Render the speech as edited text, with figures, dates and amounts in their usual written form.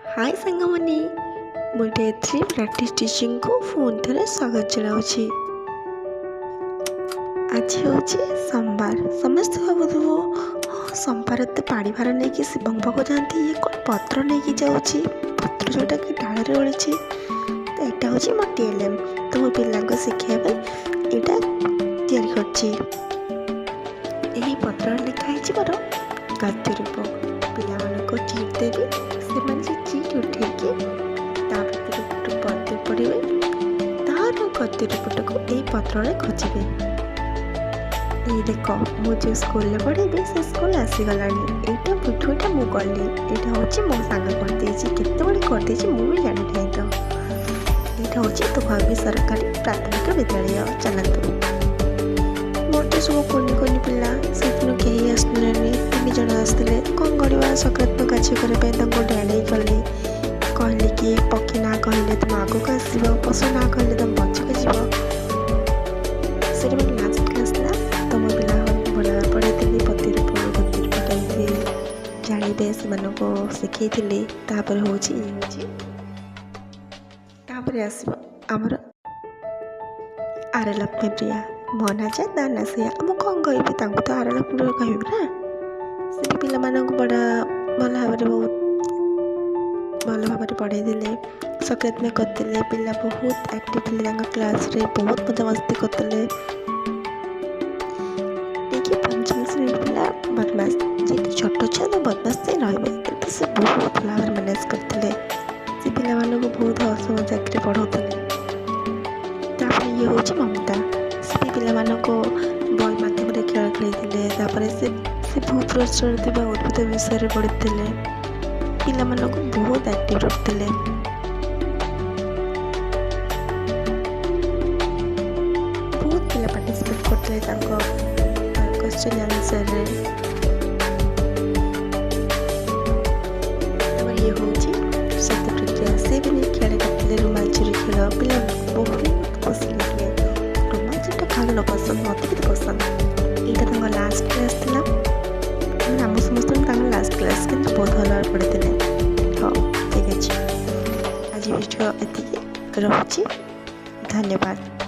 हाय सांगमनी मु day 3 practice teaching को phone थे स्वागत जनावि। आज हूँ सोमवार। समस्त भावुव सोमवार तो पाड़ी भार नहीं कि शिव पाक जाती ये कौन पत्र नहीं कि जाऊँगी पत्र जोटा कि डाल ओढ़ी तो यहाँ हूँ मो TLM तो मो पिला शिखापी यहाँ यही पत्र लिखाई मोर गद्य रूप पिला चिट देवी से चिट उठेकी पद्य पढ़े तार गद्य रूपटा को यही पत्र खोजे। ये देख मुझे स्कूल पढ़ेबी से स्कूल आसीगला यहाँ भिडियोटा मुझे कली यहाँ हूँ मो सांग करदे केत करदे मुझे जानी था। तो यहाँ हूँ तो भावी सरकारी प्राथमिक विद्यालय चलतु मोर तो सब कुनि कुनि पिला से कहीं आसने 3 जन आसते कौन करवा सकारात्मक कार्य करने डाड़े कले कहले कि पक्षी ना कहले तुम आगे को आस पशु ना कहले तुम पछक जीव से लास्ट क्लास था तुम पिला बड़ा पढ़े पतिर पढ़े जानवे से शिखई तापर हूँ आसब आमर आर लक्ष्मी प्रिया मो ना जाए ता ना से आम कौन कह तो आर लक्ष्मी कहबी ना से पिला बड़ा भल भाव भल भाव पढ़े सकारात्मक करते पिला बहुत एक्टिव थे क्लास रे बहुत मजा मस्ती करते पंचम श्रेणी पिला बदमाश जी छोट छुआ तो बदमाश से रही से बहुत भल भाव मैनेज करते से पिला बहुत हस मजाक पढ़ाते। ये हूँ ममता से पिला बल मध्यम खेल खेलते से भूपृष्ठ उद्भिद विषय पढ़ते पिला बहुत एक्टिव रखते। बहुत पिला पार्टिसिपेट करते क्वेश्चन आंसर ये हूँ सत्यप्रज्ञा से भी नहीं खेल करते रोमांचरी खेल पिला बहुत खुशी लगे रोमांचर खाना पसंद मत भी पसंद यहाँ लास्ट क्लास थी आम समस्त लास्ट क्लास कि बहुत भल पढ़ते हाँ ठीक अच्छे आज वीडियो ये रोचे धन्यवाद।